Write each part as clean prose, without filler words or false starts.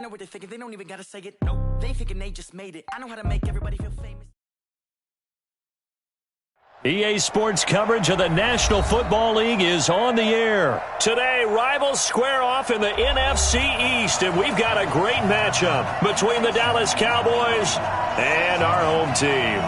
know what they're thinking, they don't even gotta say it. No, they thinking they just made it. I know how to make everybody feel famous. EA Sports coverage of the National Football League is on the air. Today, rivals square off in the NFC East, and we've got a great matchup between the Dallas Cowboys and our home team.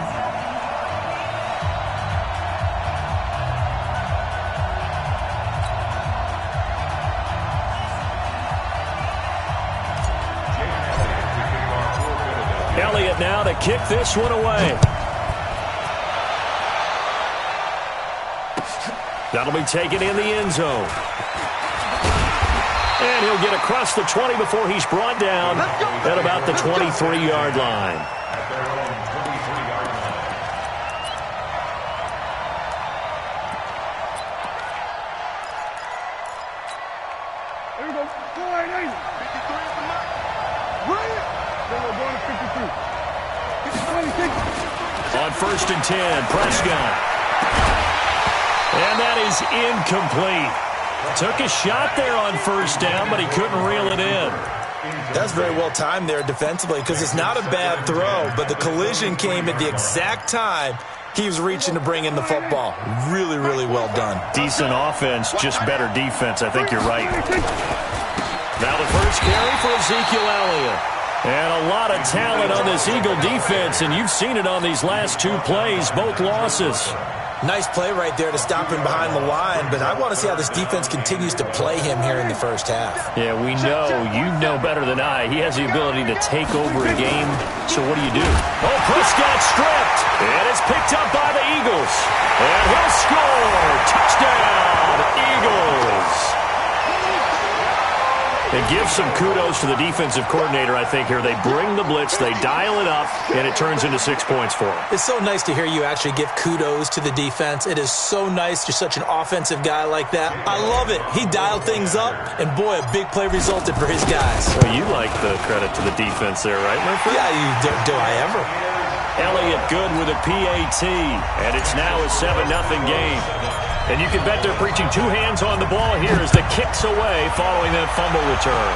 Elliott now to kick this one away. That'll be taken in the end zone. And he'll get across the 20 before he's brought down at about the 23-yard line. There we go. 480. 53 at the mark. Right. Then we're going to 56. On 1st and 10, Prescott. And that is incomplete. Took a shot there on 1st down, but he couldn't reel it in. That's very well timed there defensively because it's not a bad throw, but the collision came at the exact time he was reaching to bring in the football. Really, really well done. Decent offense, just better defense. I think you're right. Now the first carry for Ezekiel Elliott. And a lot of talent on this Eagle defense, and you've seen it on these last two plays, both losses. Nice play right there to stop him behind the line, but I want to see how this defense continues to play him here in the first half. Yeah, we know. You know better than I. He has the ability to take over a game, so what do? Oh, Prescott stripped, and it's picked up by the Eagles. And he'll score. Touchdown, Eagles. It gives some kudos to the defensive coordinator, I think, here. They bring the blitz, they dial it up, and it turns into 6 points for them. It's so nice to hear you actually give kudos to the defense. It is so nice. You're such an offensive guy like that. I love it. He dialed things up, and boy, a big play resulted for his guys. Well, you like the credit to the defense there, right, my friend? Yeah, do I ever. Elliott good with a PAT, and it's now a 7-0 game. And you can bet they're preaching two hands on the ball here as the kick's away following that fumble return.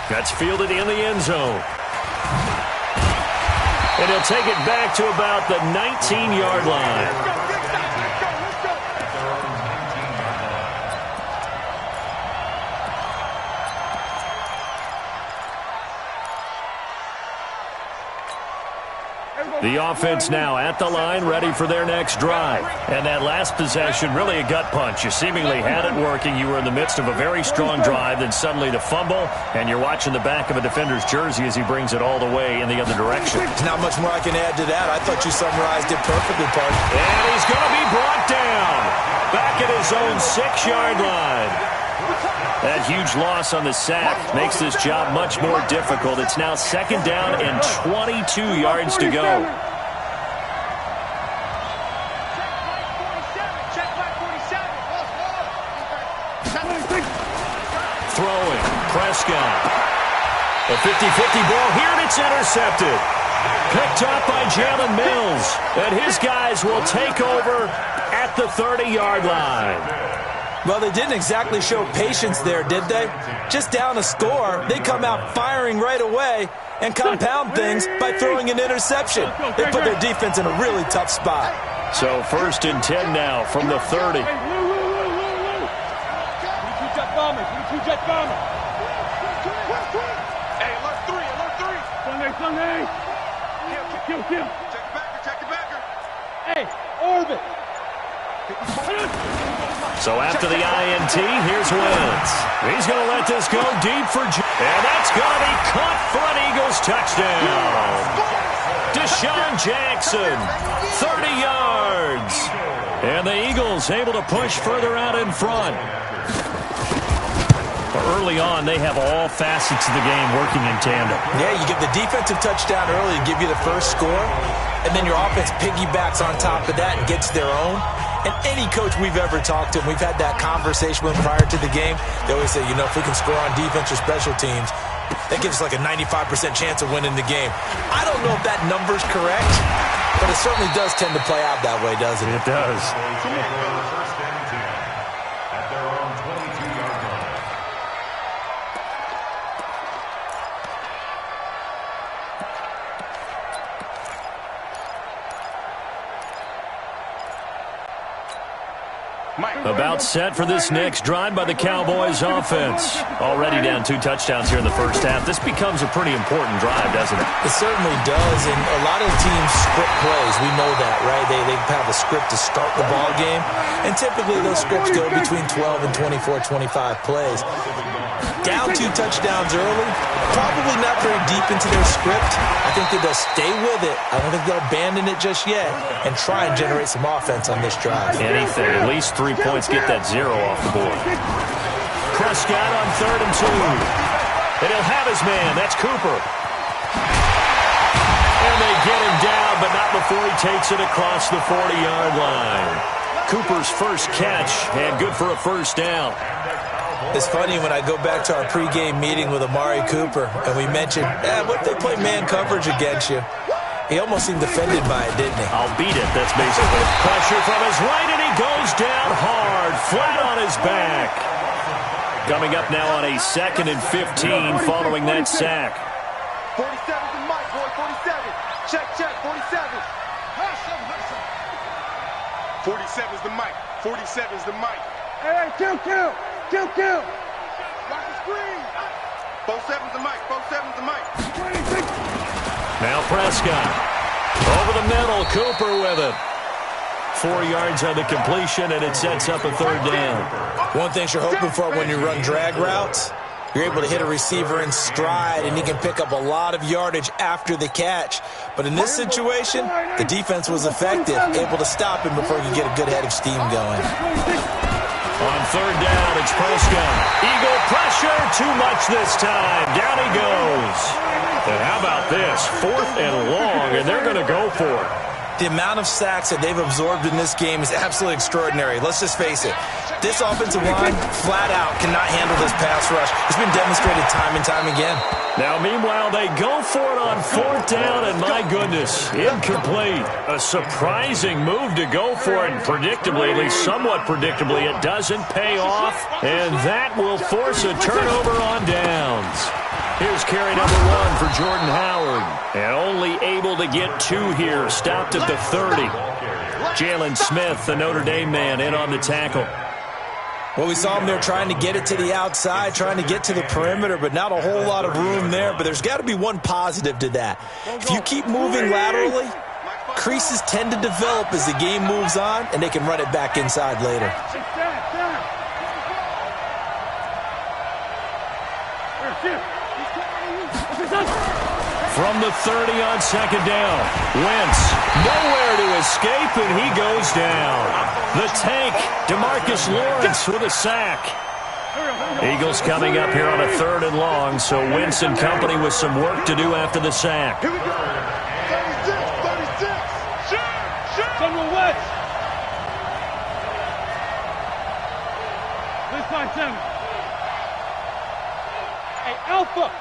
That's fielded in the end zone. And he'll take it back to about the 19-yard line. The offense now at the line, ready for their next drive. And that last possession, really a gut punch. You seemingly had it working. You were in the midst of a very strong drive, then suddenly the fumble, and you're watching the back of a defender's jersey as he brings it all the way in the other direction. There's not much more I can add to that. I thought you summarized it perfectly, Park. And he's going to be brought down back at his own 6-yard line. That huge loss on the sack makes this job much more difficult. It's now 2nd down and 22 yards to go. Throwing, Prescott. A 50-50 ball here, and it's intercepted. Picked up by Jalen Mills. And his guys will take over at the 30-yard line. Well, they didn't exactly show patience there, did they? Just down a score, they come out firing right away and compound things by throwing an interception. They put their defense in a really tough spot. So 1st and 10 now from the 30. Hey, alert 3. Sunday. Kill. Check the backer. Hey, orbit. So after the INT, here's Wentz. He's going to let this go deep for and that's going to be caught for an Eagles touchdown. Deshaun Jackson, 30 yards. And the Eagles able to push further out in front. Early on, they have all facets of the game working in tandem. Yeah, you get the defensive touchdown early and give you the first score, and then your offense piggybacks on top of that and gets their own. And any coach we've ever talked to, and we've had that conversation with prior to the game, they always say, you know, if we can score on defense or special teams, that gives us like a 95% chance of winning the game. I don't know if that number's correct, but it certainly does tend to play out that way, doesn't it? It does. About set for this next drive by the Cowboys offense. Already down 2 touchdowns here in the first half. This becomes a pretty important drive, doesn't it? It certainly does, and a lot of teams script plays. We know that, right? They have a script to start the ball game, and typically those scripts go between 12 and 24, 25 plays. Down 2 touchdowns early, probably not very deep into their script. I think that they'll stay with it. I don't think they'll abandon it just yet and try and generate some offense on this drive. Anything, at least 3 points, get that 0 off the board. Prescott on 3rd and 2. And he'll have his man. That's Cooper. And they get him down, but not before he takes it across the 40-yard line. Cooper's first catch, and good for a first down. It's funny when I go back to our pregame meeting with Amari Cooper, and we mentioned, what if they play man coverage against you? He almost seemed offended by it, didn't he? I'll beat it. That's basically pressure from his right, and he goes down hard, flat on his back. Coming up now on a 2nd and 15 following that sack. 47's the mic, boy, 47. Check, 47. 47's the mic. 47's the mic. Hey, kill. Lock the screen. 47's the mic. 47's the mic. Now Prescott. Over the middle, Cooper with it. 4 yards on the completion, and it sets up a 3rd down. One thing you're hoping for when you run drag routes, you're able to hit a receiver in stride, and he can pick up a lot of yardage after the catch. But in this situation, the defense was effective, able to stop him before he could get a good head of steam going. On 3rd down, it's Prescott. Eagle pressure, too much this time. Down he goes. And how about this? 4th and long, and they're going to go for it. The amount of sacks that they've absorbed in this game is absolutely extraordinary. Let's just face it. This offensive line, flat out, cannot handle this pass rush. It's been demonstrated time and time again. Now, meanwhile, they go for it on 4th down, and my goodness, incomplete. A surprising move to go for it, and predictably, at least somewhat predictably, it doesn't pay off, and that will force a turnover on downs. Here's carry number 1 for Jordan Howard. And only able to get 2 here. Stopped at the 30. Jalen Smith, the Notre Dame man, in on the tackle. Well, we saw him there trying to get it to the outside, trying to get to the perimeter, but not a whole lot of room there. But there's got to be one positive to that. If you keep moving laterally, creases tend to develop as the game moves on, and they can run it back inside later. From the 30 on 2nd down. Wentz, nowhere to escape, and he goes down. The tank, DeMarcus Lawrence with a sack. Eagles coming up here on a 3rd and long, so Wentz and company with some work to do after the sack. Here we go. 36. General Wentz. This by 7. Hey, Alpha.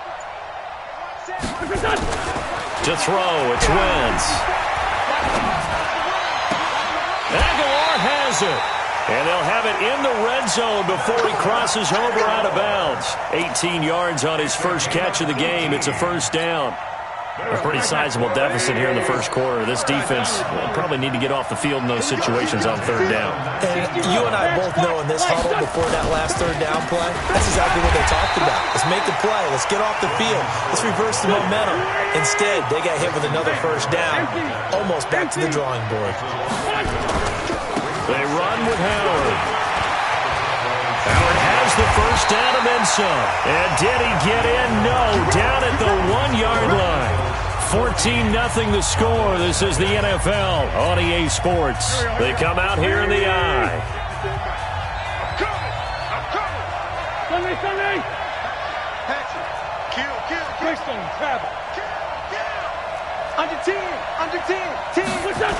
To throw, it's Wentz. Aguilar has it. And they'll have it in the red zone before he crosses over out of bounds. 18 yards on his first catch of the game. It's a 1st down. A pretty sizable deficit here in the first quarter. This defense will probably need to get off the field in those situations on 3rd down. And you and I both know in this huddle before that last 3rd down play, that's exactly what they talked about. Let's make the play. Let's get off the field. Let's reverse the momentum. Instead, they got hit with another 1st down, almost back to the drawing board. They run with Howard. Howard has the 1st down and then some. And did he get in? No. Down at the 1-yard line. 14-0 the score. This is the NFL on EA Sports. They come out here in the eye. I'm coming. Sunday. Patrick. Kill. Quickstone, travel. Kill. Under 10. What's up?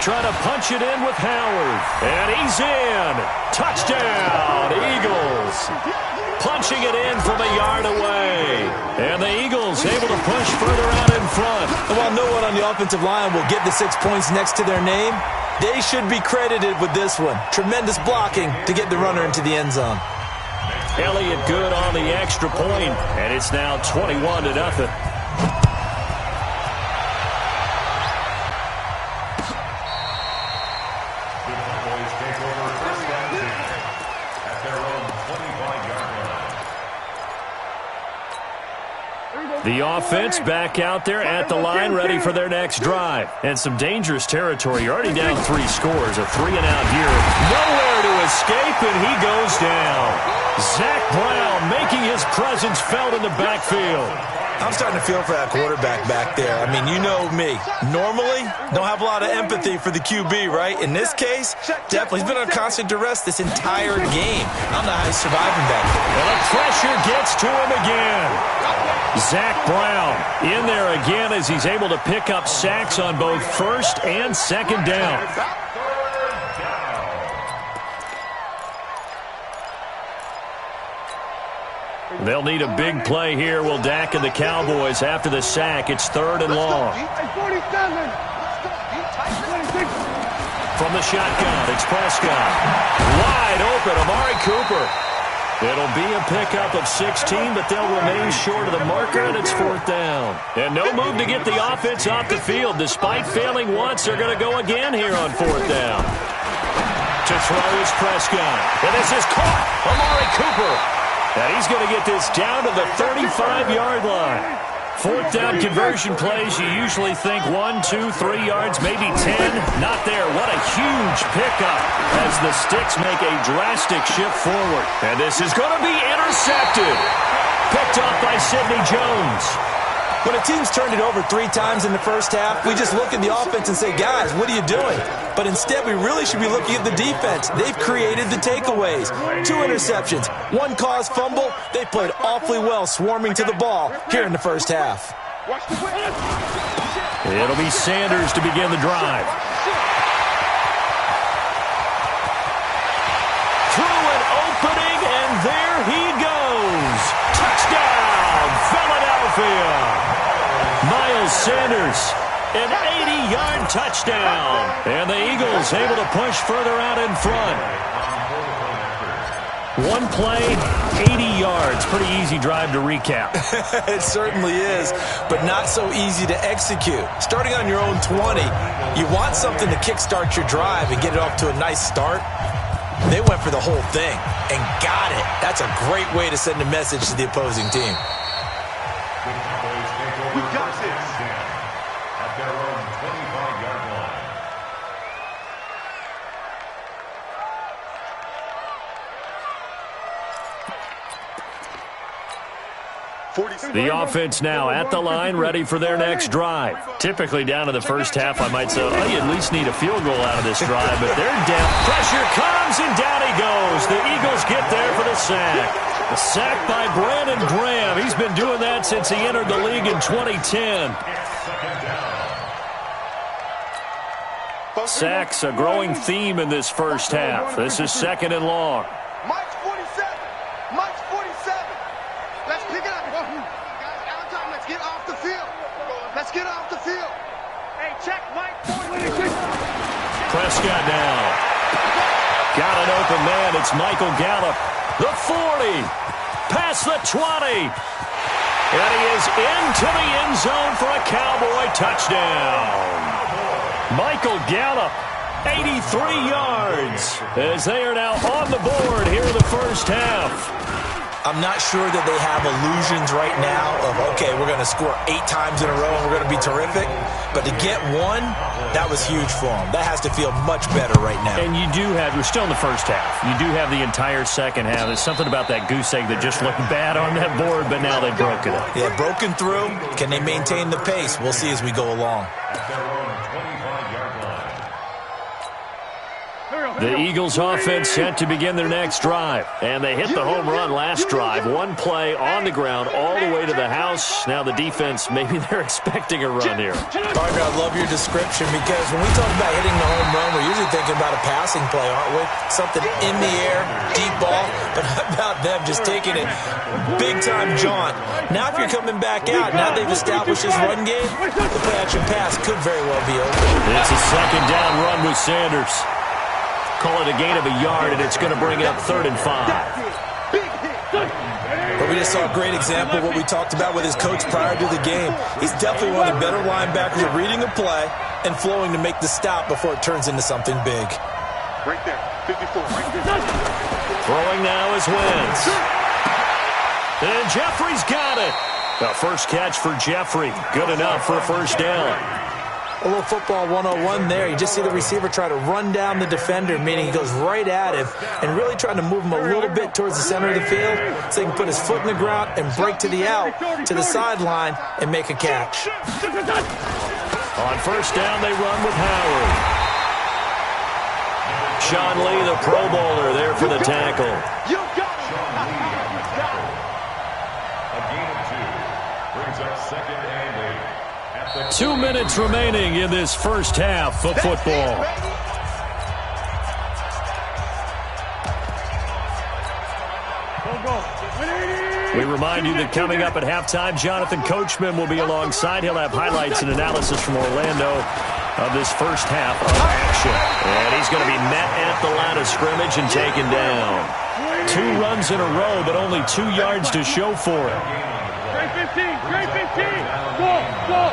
Trying to punch it in with Howard. And he's in. Touchdown, Eagles. Punching it in from a yard away. And the Eagles able to push further out in front. And while no one on the offensive line will get the 6 points next to their name, they should be credited with this one. Tremendous blocking to get the runner into the end zone. Elliott good on the extra point, and it's now 21-0. The offense back out there at the line, ready for their next drive. And some dangerous territory. You're already down 3 scores, a 3-and-out here. Nowhere to escape, and he goes down. Zach Brown making his presence felt in the backfield. I'm starting to feel for that quarterback back there. I mean, you know me. Normally, don't have a lot of empathy for the QB, right? In this case, definitely. He's been on constant duress this entire game. I don't know how he's surviving back there. And the pressure gets to him again. Zach Brown in there again as he's able to pick up sacks on both first and second down. They'll need a big play here, will Dak and the Cowboys after the sack. It's 3rd and long. From the shotgun, it's Prescott. Wide open, Amari Cooper. It'll be a pickup of 16, but they'll remain short of the marker, and it's 4th down. And no move to get the offense off the field. Despite failing once, they're going to go again here on 4th down. To throw is Prescott. And this is caught. Amari Cooper. And he's going to get this down to the 35-yard line. 4th down conversion plays, you usually think 1, 2, 3 yards, maybe 10. Not there. What a huge pickup as the Sticks make a drastic shift forward. And this is going to be intercepted. Picked off by Sidney Jones. When a team's turned it over 3 times in the first half, we just look at the offense and say, guys, what are you doing? But instead, we really should be looking at the defense. They've created the takeaways. 2 interceptions, 1 caused fumble. They played awfully well swarming to the ball here in the first half. It'll be Sanders to begin the drive. Through an opening, and there he goes. Touchdown, Philadelphia. Miles Sanders, an 80-yard touchdown. And the Eagles able to push further out in front. 1 play, 80 yards. Pretty easy drive to recap. It certainly is, but not so easy to execute. Starting on your own 20, you want something to kickstart your drive and get it off to a nice start. They went for the whole thing and got it. That's a great way to send a message to the opposing team. We got this. At their own 25-yard line. The offense now at the line, ready for their next drive. Typically down in the first half, I might say, oh, you at least need a field goal out of this drive, but they're down. Pressure comes, and down he goes. The Eagles get there for the sack. A sack by Brandon Graham. He's been doing that since he entered the league in 2010. Sacks, a growing theme in this first half. This is 2nd and long. Mike's 47. Mike's 47. Let's pick it up. Guys, out of time. Let's get off the field. Let's get off the field. Hey, check Mike. Prescott now. Got an open man. It's Michael Gallup. The 40. Past the 20. And he is into the end zone for a Cowboy touchdown. Michael Gallup, 83 yards, as they are now on the board here in the first half. I'm not sure that they have illusions right now of, okay, we're going to score 8 times in a row and we're going to be terrific. But to get 1, that was huge for them. That has to feel much better right now. And you do have, we're still in the first half. You do have the entire second half. There's something about that goose egg that just looked bad on that board, but now they've broken it. Yeah, broken through. Can they maintain the pace? We'll see as we go along. The Eagles offense set to begin their next drive. And they hit the home run last drive. 1 play on the ground all the way to the house. Now the defense, maybe they're expecting a run here. Parker, I love your description because when we talk about hitting the home run, we're usually thinking about a passing play, aren't we? Something in the air, deep ball. But how about them just taking it big-time jaunt? Now if you're coming back out, now they've established this run game, the play-action pass could very well be open. It's a 2nd down run with Sanders. Call it a gain of a yard, and it's going to bring up 3rd and 5. But we just saw a great example of what we talked about with his coach prior to the game. He's definitely one of the better linebackers at reading a play and flowing to make the stop before it turns into something big. Right there, 54. Right there. Throwing now is Wentz. And Jeffrey's got it. The first catch for Jeffrey. Good enough for a first down. A little football 101 there. You just see the receiver try to run down the defender, meaning he goes right at him and really trying to move him a little bit towards the center of the field so he can put his foot in the ground and break to the out, to the sideline, and make a catch. On first down, they run with Howard. Sean Lee, the Pro Bowler, there for the tackle. A gain of 2 brings up second and 8. 2 minutes remaining in this first half of football. We remind you that coming up at halftime, Jonathan Coachman will be alongside. He'll have highlights and analysis from Orlando of this first half of action. And he's going to be met at the line of scrimmage and taken down. 2 runs in a row, but only 2 yards to show for it. Great 15, great 15. Go.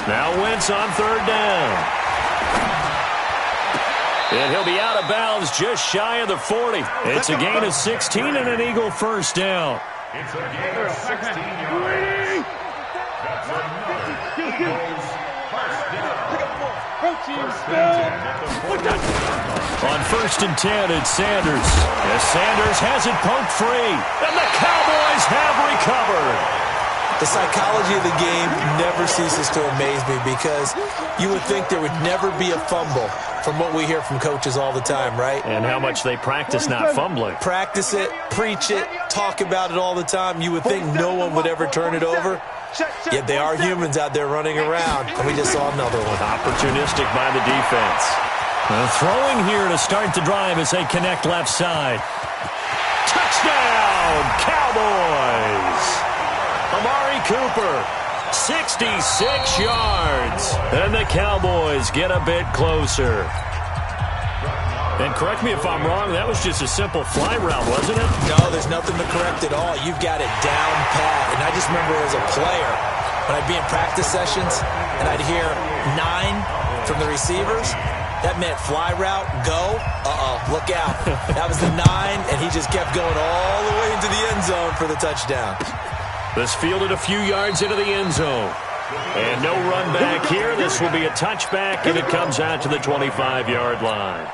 Now Wentz on third down. And he'll be out of bounds just shy of the 40. It's a gain of 16 and an Eagle first down. It's a gain of 16 yards. That's another Eagles first down. On first and 10, it's Sanders. As Sanders has it poked free. And the Cowboys have recovered. The psychology of the game never ceases to amaze me because you would think there would never be a fumble from what we hear from coaches all the time, right? And how much they practice not fumbling. Practice it, preach it, talk about it all the time. You would think no one would ever turn it over. Yet they are humans out there running around, and we just saw another one. Opportunistic by the defense. Throwing here to start the drive as they connect left side. Touchdown, Cowboys! Amari Cooper, 66 yards. And the Cowboys get a bit closer. And correct me if I'm wrong, that was just a simple fly route, wasn't it? No, there's nothing to correct at all. You've got it down pat. And I just remember as a player, when I'd be in practice sessions and I'd hear 9 from the receivers, that meant fly route, go, look out. That was the 9, and he just kept going all the way into the end zone for the touchdown. This fielded a few yards into the end zone. And no run back here. This will be a touchback, and it comes out to the 25-yard line.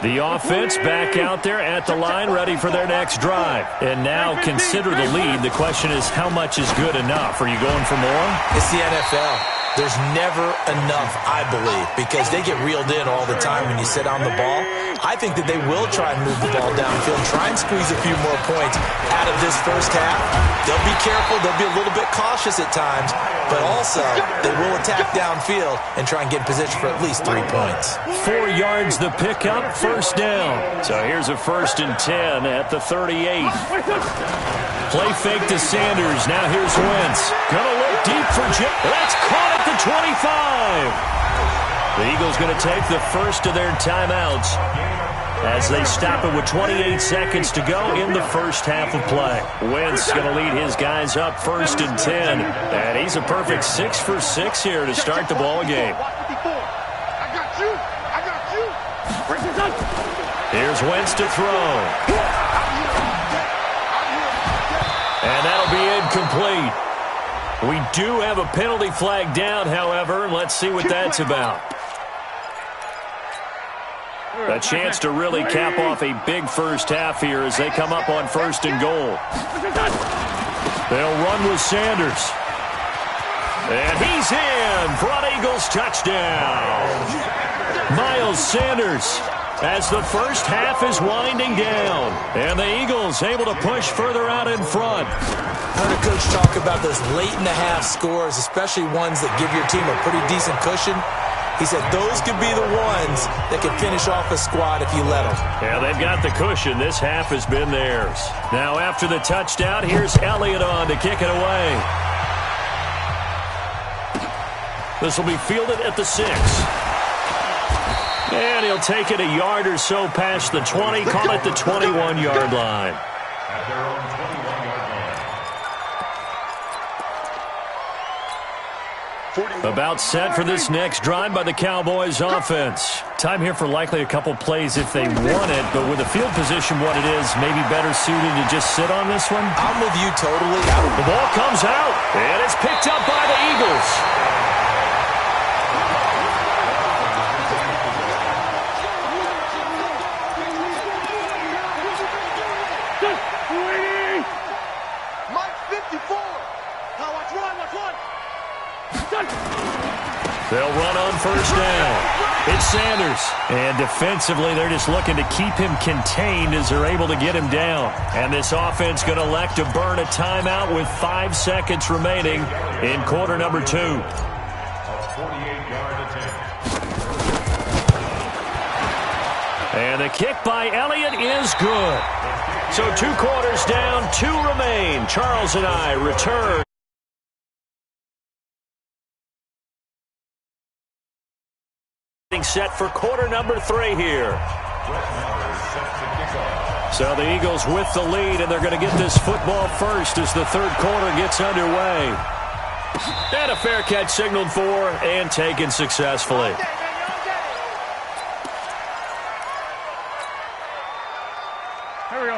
The offense back out there at the line, ready for their next drive. And now consider the lead. The question is, how much is good enough? Are you going for more? It's the NFL. There's never enough, I believe, because they get reeled in all the time when you sit on the ball. I think that they will try and move the ball downfield, try and squeeze a few more points out of this first half. They'll be careful. They'll be a little bit cautious at times, but also they will attack downfield and try and get in position for at least 3 points. 4 yards the pickup, first down. So here's a 1st and 10 at the 38. Play fake to Sanders. Now here's Wentz. Gonna look deep for Jim. That's caught at the 25. The Eagles going to take the first of their timeouts as they stop it with 28 seconds to go in the first half of play. Wentz going to lead his guys up 1st and 10. And he's a perfect 6 for 6 here to start the ball game. I got you. Here's Wentz to throw. And that'll be incomplete. We do have a penalty flag down, however, and let's see what that's about. A chance to really cap off a big first half here as they come up on 1st and goal. They'll run with Sanders. And he's in for an Eagles touchdown. Miles Sanders as the first half is winding down. And the Eagles able to push further out in front. I heard a coach talk about those late-in-the-half scores, especially ones that give your team a pretty decent cushion. He said those could be the ones that could finish off a squad if you let them. Yeah, they've got the cushion. This half has been theirs. Now after the touchdown, here's Elliott on to kick it away. This will be fielded at the 6. And he'll take it a yard or so past the 20, call it the 21-yard line. At their own 21-yard line. About set for this next drive by the Cowboys offense. Time here for likely a couple plays if they want it, but with the field position what it is, maybe better suited to just sit on this one? I'm with you totally. The ball comes out, and it's picked up by the Eagles. They'll run on first down. It's Sanders. And defensively, they're just looking to keep him contained as they're able to get him down. And this offense going to elect to burn a timeout with 5 seconds remaining in quarter number 2. And the kick by Elliott is good. So 2 quarters down, 2 remain. Charles and I return. Set for quarter number 3 here. So the Eagles with the lead, and they're going to get this football first as the third quarter gets underway. And a fair catch signaled for and taken successfully.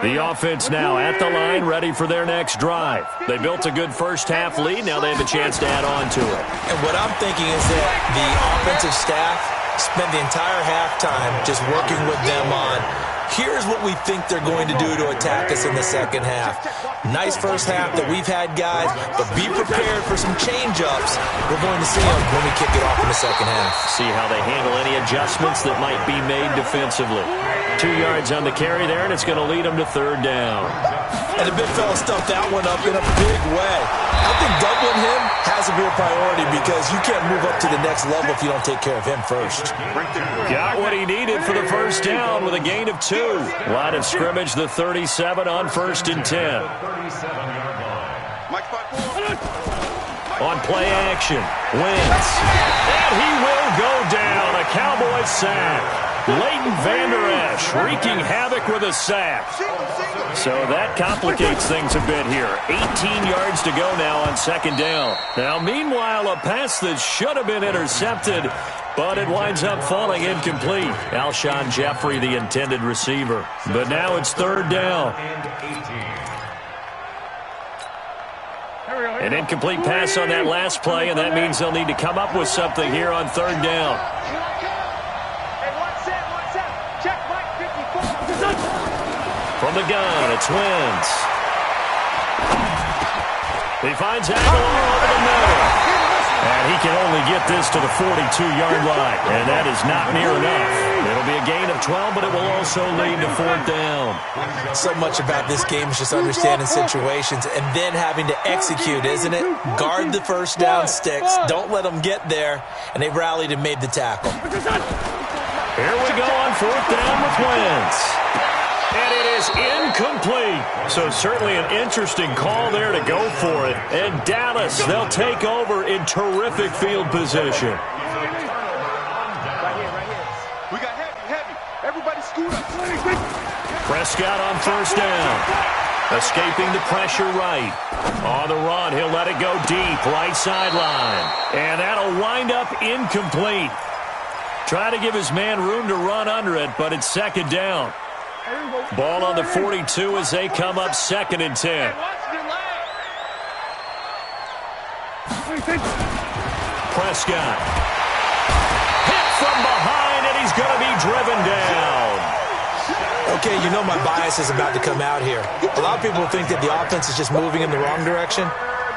The offense now at the line, ready for their next drive. They built a good first-half lead. Now they have a chance to add on to it. And what I'm thinking is that the offensive staff spent the entire halftime just working with them on, here's what we think they're going to do to attack us in the second half. Nice first half that we've had, guys, but be prepared for some change-ups. We're going to see them when we kick it off in the second half. See how they handle any adjustments that might be made defensively. 2 yards on the carry there, and it's going to lead them to third down. And the big fella stuffed that one up in a big way. I think doubling him has to be a priority because you can't move up to the next level if you don't take care of him first. Got what he needed for the first down with a gain of 2. Line of scrimmage, the 37 on 1st and 10. On play action, Wentz. And he will go down. A Cowboys sack. Leighton Vander Esch wreaking havoc with a sack. So that complicates things a bit here. 18 yards to go now on second down. Now, meanwhile, a pass that should have been intercepted, but it winds up falling incomplete. Alshon Jeffrey, the intended receiver. But now it's third down. An incomplete pass on that last play, and that means they'll need to come up with something here on third down. From the gun, it's Wentz. He finds Aguilar over the middle. And he can only get this to the 42-yard line. And that is not near enough. It'll be a gain of 12, but it will also lead to fourth down. So much about this game is just understanding situations and then having to execute, isn't it? Guard the first down sticks. Don't let them get there. And they rallied and made the tackle. Here we go on fourth down with Wentz. And it is incomplete. So certainly an interesting call there to go for it. And Dallas, they'll take over in terrific field position. We got heavy. Everybody scoot up. Prescott on first down. Escaping the pressure right. On the run, he'll let it go deep, right sideline. And that'll wind up incomplete. Try to give his man room to run under it, but it's second down. Ball on the 42 as they come up second and 10. Prescott. Hit from behind, and he's going to be driven down. Okay, you know my bias is about to come out here. A lot of people think that the offense is just moving in the wrong direction.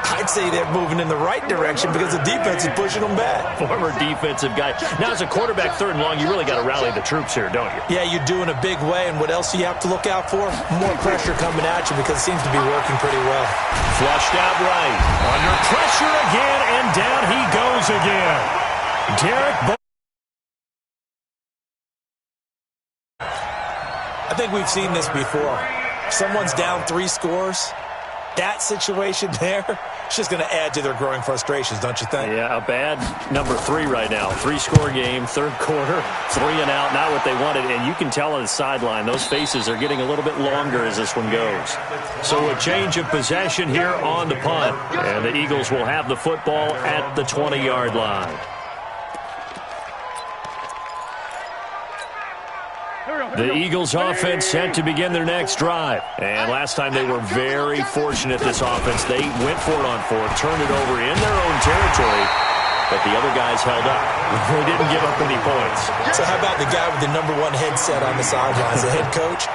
I'd say they're moving in the right direction because the defense is pushing them back. Former defensive guy. Now, as a quarterback, third and long, you really got to rally the troops here, don't you? Yeah, you do in a big way. And what else do you have to look out for? More pressure coming at you because it seems to be working pretty well. Flushed out right. Under pressure again, and down he goes again. Derek I think we've seen this before. If someone's down 3 scores, that situation there, It's just going to add to their growing frustrations, don't you think? Yeah, a bad number 3 right now. 3-score game, third quarter, 3 and out, not what they wanted. And you can tell on the sideline, those faces are getting a little bit longer as this one goes. So a change of possession here on the punt. And the Eagles will have the football at the 20-yard line. The Eagles offense set to begin their next drive. And last time they were very fortunate, this offense. They went for it on 4th, turned it over in their own territory, but the other guys held up. They didn't give up any points. So how about the guy with the number 1 headset on the sidelines, the head coach?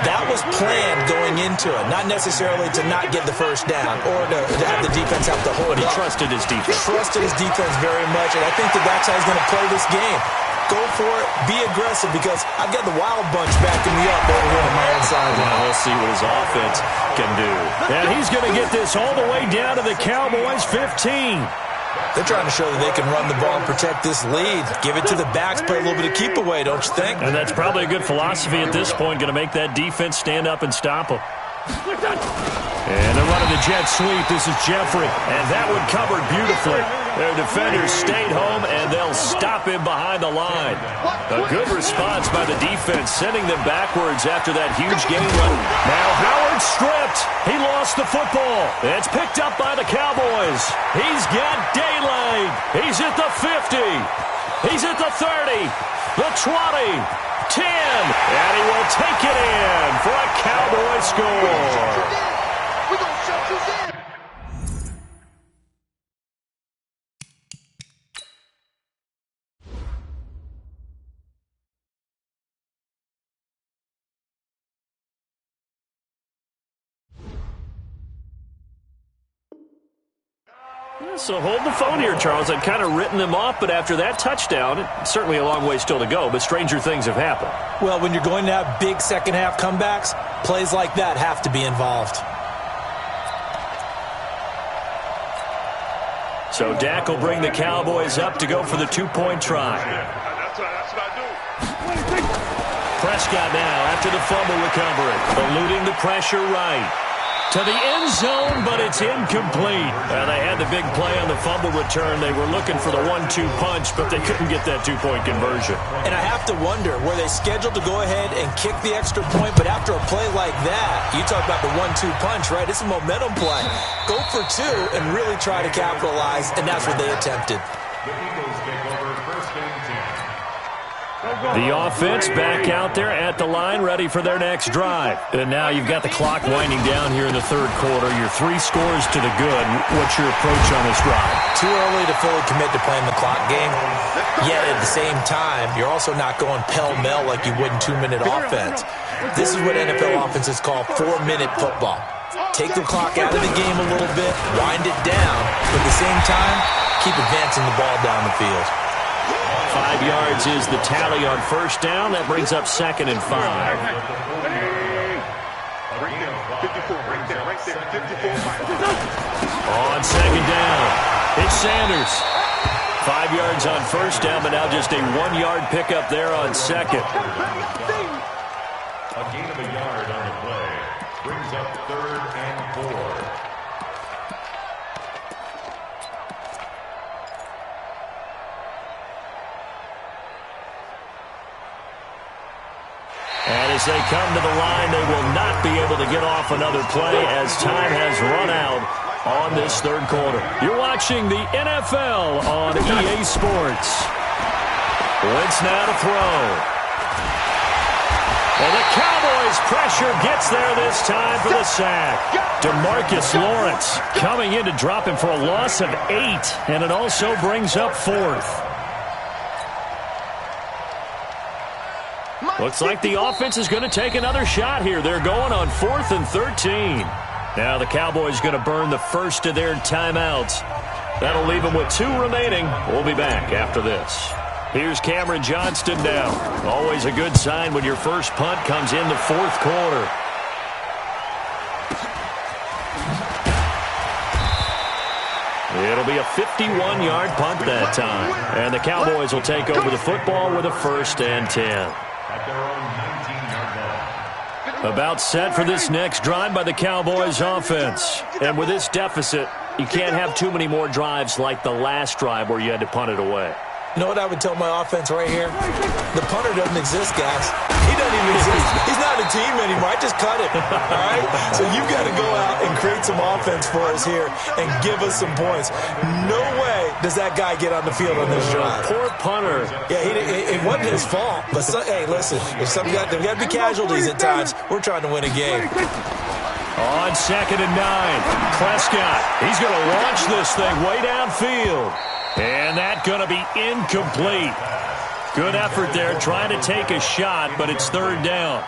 That was planned going into it, not necessarily to not get the first down or to have the defense have to hold it. But he trusted his defense. Trusted his defense very much, and I think that's how he's going to play this game. Go for it, be aggressive, because I've got the wild bunch backing me up over here on my own sideline. We'll see what his offense can do. And he's going to get this all the way down to the Cowboys' 15. They're trying to show that they can run the ball and protect this lead. Give it to the backs, play a little bit of keep away, don't you think? And that's probably a good philosophy at this point, going to make that defense stand up and stop them. And they're running the jet sweep. This is Jeffrey. And that one covered beautifully. Their defenders stayed home, and they'll stop him behind the line. A good response by the defense, sending them backwards after that huge gain run. Now Howard stripped. He lost the football. It's picked up by the Cowboys. He's got daylight. He's at the 50. He's at the 30. The 20. 10. And he will take it in for a Cowboy score. So hold the phone here, Charles. I've kind of written them off, but after that touchdown, it's certainly a long way still to go, but stranger things have happened. Well, when you're going to have big second-half comebacks, plays like that have to be involved. So Dak will bring the Cowboys up to go for the 2-point try. That's what I do. Prescott now after the fumble recovery, eluding the pressure right. To the end zone, but it's incomplete. They had the big play on the fumble return. They were looking for the 1-2 punch, but they couldn't get that 2-point conversion. And I have to wonder, were they scheduled to go ahead and kick the extra point, but after a play like that, you talk about the 1-2 punch, right? It's a momentum play. Go for 2 and really try to capitalize, and that's what they attempted. The Eagles take over first and 10. The offense back out there at the line, ready for their next drive. And now you've got the clock winding down here in the third quarter. Your 3 scores to the good. What's your approach on this drive? Too early to fully commit to playing the clock game. Yet at the same time, you're also not going pell-mell like you would in 2-minute offense. This is what NFL offenses call 4-minute football. Take the clock out of the game a little bit, wind it down, but at the same time, keep advancing the ball down the field. 5 yards is the tally on first down. That brings up 2nd and 5. Right there, 54. On 2nd down, it's Sanders. 5 yards on first down, but now just a 1-yard pickup there on 2nd. A gain of a yard on the play brings up 3rd and 4. And as they come to the line, they will not be able to get off another play as time has run out on this third quarter. You're watching the NFL on EA Sports. Wentz now to throw. And the Cowboys' pressure gets there this time for the sack. DeMarcus Lawrence coming in to drop him for a loss of 8, and it also brings up 4th. Looks like the offense is going to take another shot here. They're going on 4th and 13. Now the Cowboys going to burn the first of their timeouts. That'll leave them with 2 remaining. We'll be back after this. Here's Cameron Johnston now. Always a good sign when your first punt comes in the 4th quarter. It'll be a 51-yard punt that time. And the Cowboys will take over the football with a 1st and 10. At their own 19-yard line. About set for this next drive by the Cowboys offense. And with this deficit, You can't have too many more drives like the last drive where you had to punt it away. You know what I would tell my offense right here? The punter doesn't exist, guys. He doesn't even exist. He's not a team anymore. I just cut him. All right? So you've got to go out and create some offense for us here and give us some points. No way does that guy get on the field on this drive. Poor punter. Yeah, it wasn't his fault. But, hey, listen, if there got to be casualties at times, we're trying to win a game. On 2nd and 9, Prescott. He's going to launch this thing way downfield. And that's going to be incomplete. Good effort there trying to take a shot, but it's 3rd down.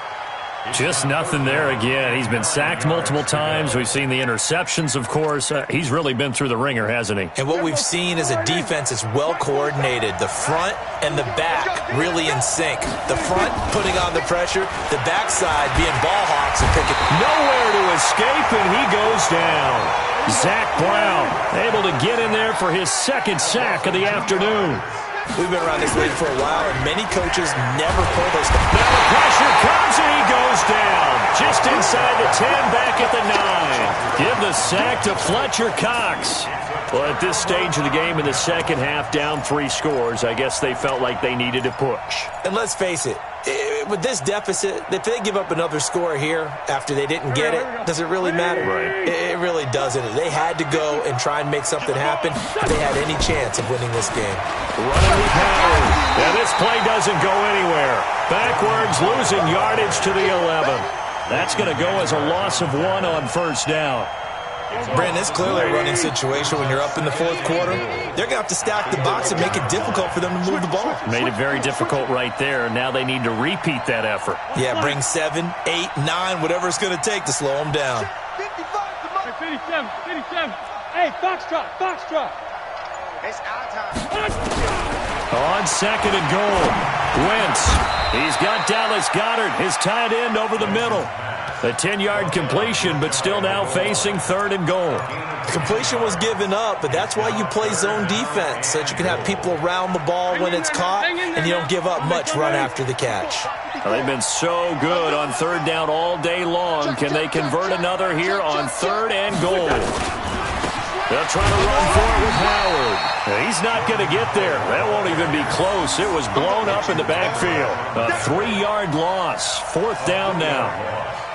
Just nothing there again. He's been sacked multiple times. We've seen the interceptions, of course. He's really been through the ringer, hasn't he? And what we've seen is a defense that's well coordinated. The front and the back really in sync. The front putting on the pressure, the backside being ball hawks and picking. Nowhere to escape, and he goes down. Zach Brown able to get in there for his 2nd sack of the afternoon. We've been around this league for a while, and many coaches never pull those. Now the pressure comes, and he goes down. Just inside the 10, back at the 9. Give the sack to Fletcher Cox. Well, at this stage of the game in the second half, down 3 scores, I guess they felt like they needed to push. And let's face it, with this deficit, if they give up another score here after they didn't get it, does it really matter? Right. It really doesn't. They had to go and try and make something happen if they had any chance of winning this game. Running with Howard. And this play doesn't go anywhere. Backwards, losing yardage to the 11. That's going to go as a loss of 1 on 1st down. Brandon, it's clearly a running situation when you're up in the 4th quarter. They're going to have to stack the box and make it difficult for them to move the ball. Made it very difficult right there. Now they need to repeat that effort. Yeah, bring 7, 8, 9, whatever it's going to take to slow them down. 57. Hey, Foxtrot. It's our time. On 2nd and goal, Wentz. He's got Dallas Goedert, his tight end, over the middle. A 10-yard completion, but still now facing 3rd and goal. Completion was given up, but that's why you play zone defense, so that you can have people around the ball when it's caught, and you don't give up much run after the catch. Well, they've been so good on 3rd down all day long. Can they convert another here on 3rd and goal? They'll try to run for it with Howard. He's not going to get there. That won't even be close. It was blown up in the backfield. A 3-yard loss. 4th down now.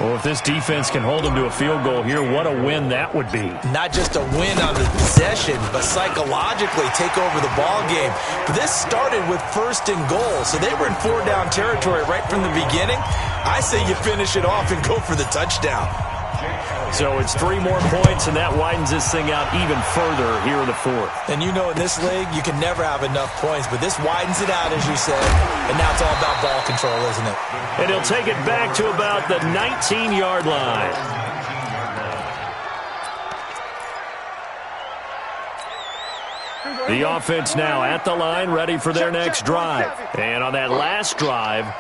Well, if this defense can hold them to a field goal here, what a win that would be. Not just a win on the possession, but psychologically take over the ball game. But this started with 1st and goal, so they were in 4-down territory right from the beginning. I say you finish it off and go for the touchdown. So it's 3 more points, and that widens this thing out even further here in the 4th. And you know in this league, you can never have enough points, but this widens it out, as you said, and now it's all about ball control, isn't it? And he'll take it back to about the 19-yard line. The offense now at the line, ready for their next drive. And on that last drive,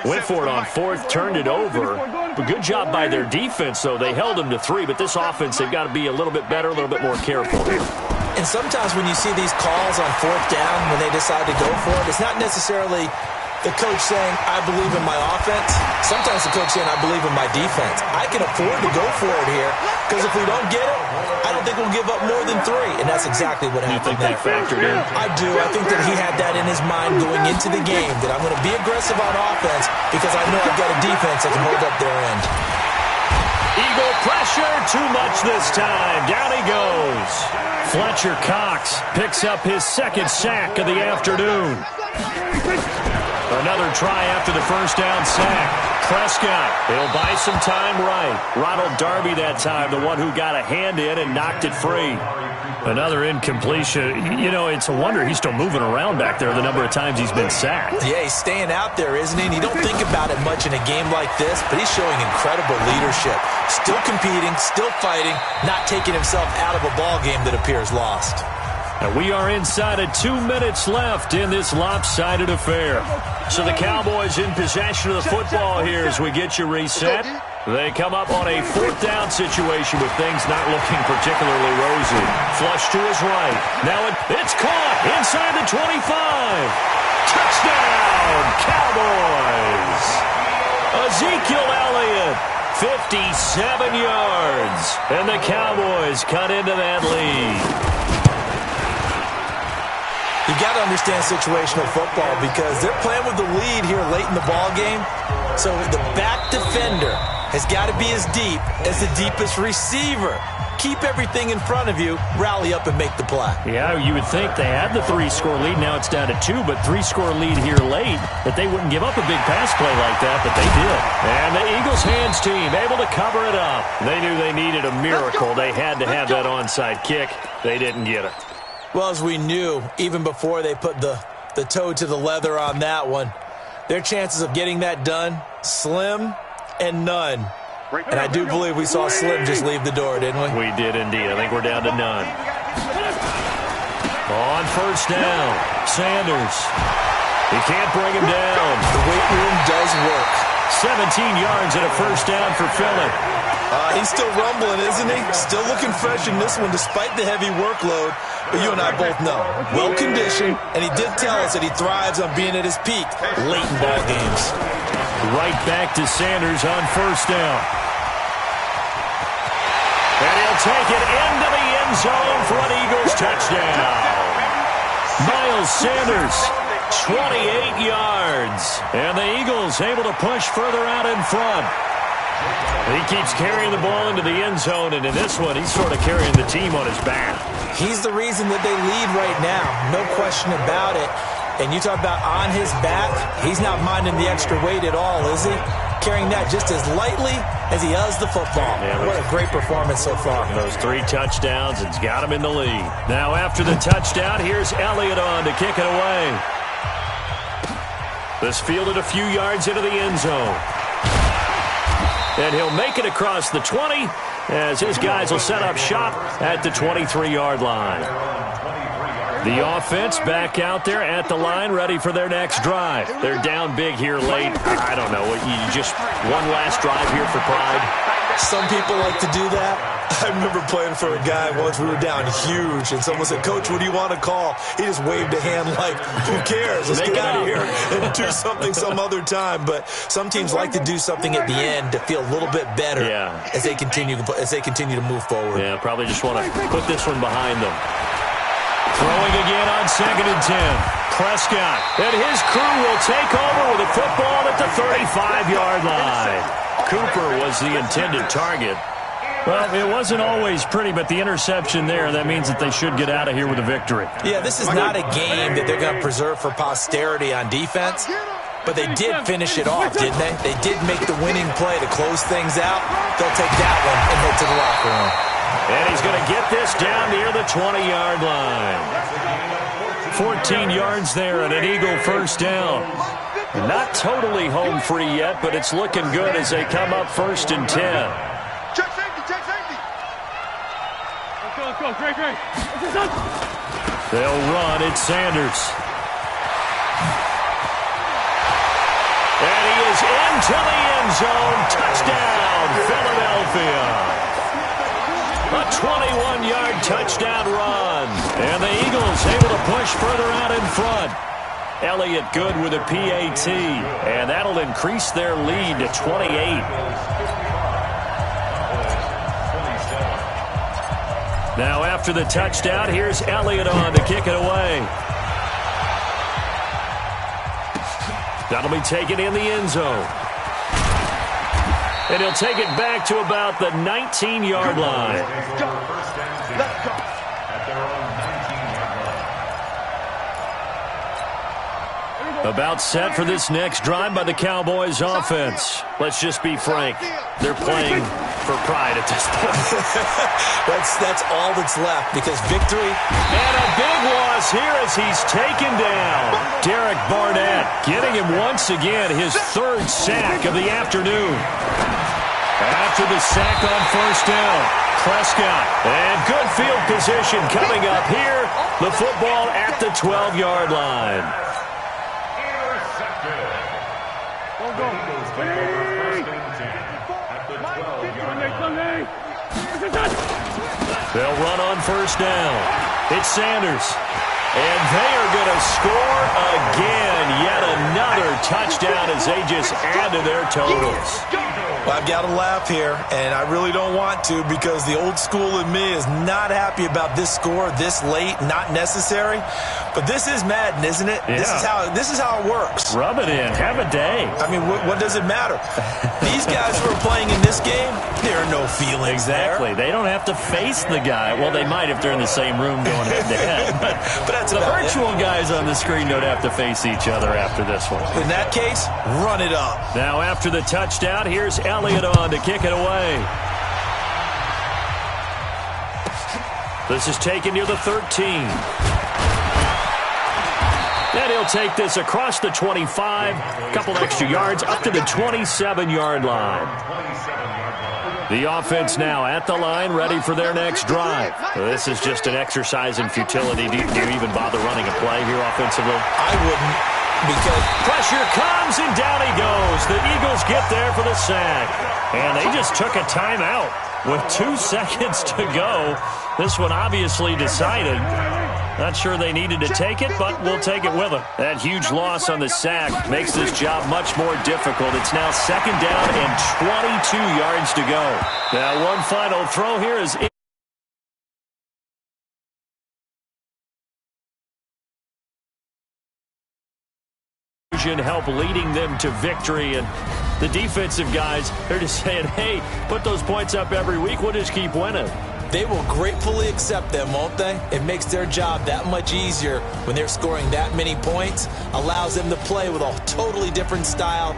went for it on 4th, turned it over. But good job by their defense, though. They held them to 3, but this offense, they've got to be a little bit better, a little bit more careful here. And sometimes when you see these calls on 4th down, when they decide to go for it, it's not necessarily the coach saying, I believe in my offense. Sometimes the coach saying, I believe in my defense. I can afford to go for it here, because if we don't get it, I don't think we'll give up more than 3. And that's exactly what happened. You think they factored in? I do. I think that he had that in his mind going into the game, that I'm going to be aggressive on offense because I know I've got a defense that can hold up their end. Eagle pressure, too much this time. Down he goes. Fletcher Cox picks up his 2nd sack of the afternoon. Another try after the 1st down sack. Prescott, he'll buy some time right. Ronald Darby that time, the one who got a hand in and knocked it free. Another incompletion. You know, it's a wonder he's still moving around back there the number of times he's been sacked. Yeah, he's staying out there, isn't he? And you don't think about it much in a game like this, but he's showing incredible leadership. Still competing, still fighting, not taking himself out of a ball game that appears lost. And we are inside of 2 minutes left in this lopsided affair. So the Cowboys in possession of the football here as we get you reset. They come up on a 4th down situation with things not looking particularly rosy. Flush to his right. Now it's caught inside the 25. Touchdown, Cowboys! Ezekiel Elliott 57 yards. And the Cowboys cut into that lead. You got to understand situational football because they're playing with the lead here late in the ball game. So the back defender has got to be as deep as the deepest receiver. Keep everything in front of you, rally up and make the play. Yeah, you would think they had the 3-score lead. Now it's down to 2, but 3-score lead here late, that they wouldn't give up a big pass play like that, but they did. And the Eagles hands team able to cover it up. They knew they needed a miracle. They had to have that onside kick. They didn't get it. Well, as we knew, even before they put the toe to the leather on that one, their chances of getting that done, slim and none. And I do believe we saw Slim just leave the door, didn't we? We did indeed. I think we're down to none. On first down, Sanders. He can't bring him down. The weight room does work. 17 yards and a first down for Phillip. He's still rumbling, isn't he? Still looking fresh in this one despite the heavy workload. But you and I both know, well-conditioned, and he did tell us that he thrives on being at his peak late in ball games. Right back to Sanders on first down. And he'll take it into the end zone for an Eagles touchdown. Miles Sanders, 28 yards. And the Eagles able to push further out in front. He keeps carrying the ball into the end zone, and in this one, he's sort of carrying the team on his back. He's the reason that they lead right now, no question about it. And you talk about on his back, he's not minding the extra weight at all, is he? Carrying that just as lightly as he does the football. Yeah, what a great performance so far. Those 3 touchdowns, it's got him in the lead. Now after the touchdown, here's Elliott on to kick it away. This fielded a few yards into the end zone. And he'll make it across the 20 as his guys will set up shop at the 23-yard line. The offense back out there at the line, ready for their next drive. They're down big here late. I don't know. You just one last drive here for pride. Some people like to do that. I remember playing for a guy once. We were down huge, and someone said, "Coach, what do you want to call?" He just waved a hand like, "Who cares? Let's get out of here and do something some other time." But some teams like to do something at the end to feel a little bit better as they continue to move forward. Yeah, probably just want to put this one behind them. Throwing again on 2nd and 10. Prescott and his crew will take over with a football at the 35-yard line. Cooper was the intended target. Well, it wasn't always pretty, but the interception there, that means that they should get out of here with a victory. Yeah, this is not a game that they're going to preserve for posterity on defense, but they did finish it off, didn't they? They did make the winning play to close things out. They'll take that one and head to the locker room. And he's going to get this down near the 20-yard line. 14 yards there and an Eagle first down. Not totally home free yet, but it's looking good as they come up 1st and 10. Check safety, check safety. Let's go, Great. They'll run. It's Sanders. And he is into the end zone. Touchdown, Philadelphia. A 21-yard touchdown run. And the Eagles able to push further out in front. Elliott good with a PAT. And that'll increase their lead to 28. Now after the touchdown, here's Elliott on to kick it away. That'll be taken in the end zone. And he'll take it back to about the 19-yard line. Let's go. About set for this next drive by the Cowboys offense. Let's just be frank. They're playing for pride at this point. That's all that's left because victory. And a big loss here as he's taken down. Derek Barnett getting him once again his 3rd sack of the afternoon. After the sack on first down, Prescott. And good field position coming up here. The football at the 12-yard line. They'll run on first down. It's Sanders. And they are going to score again. Yet another touchdown as they just add to their totals. Well, I've got to laugh here, and I really don't want to because the old school in me is not happy about this score this late, not necessary. But this is Madden, isn't it? Yeah. This is how it works. Rub it in. Have a day. I mean, what does it matter? These guys who are playing in this game, there are no feelings Exactly. there. They don't have to face the guy. Well, they might if they're in the same room going head-to-head. But that's the about virtual guys on the screen don't have to face each other after this one. In that case, run it up. Now, after the touchdown, here's Elliott on to kick it away. This is taken near the 13. And he'll take this across the 25, a couple extra yards, up to the 27-yard line. The offense now at the line, ready for their next drive. This is just an exercise in futility. Do you even bother running a play here offensively? I wouldn't, because pressure comes, and down he goes. The Eagles get there for the sack. And they just took a timeout with 2 seconds to go. This one obviously decided. Not sure they needed to take it, but we'll take it with them. That huge loss on the sack makes this job much more difficult. It's now 2nd down and 22 yards to go. Now, one final throw here is help leading them to victory, and the defensive guys, they're just saying, hey, put those points up every week, we'll just keep winning. They will gratefully accept them, won't they? It makes their job that much easier when they're scoring that many points, allows them to play with a totally different style.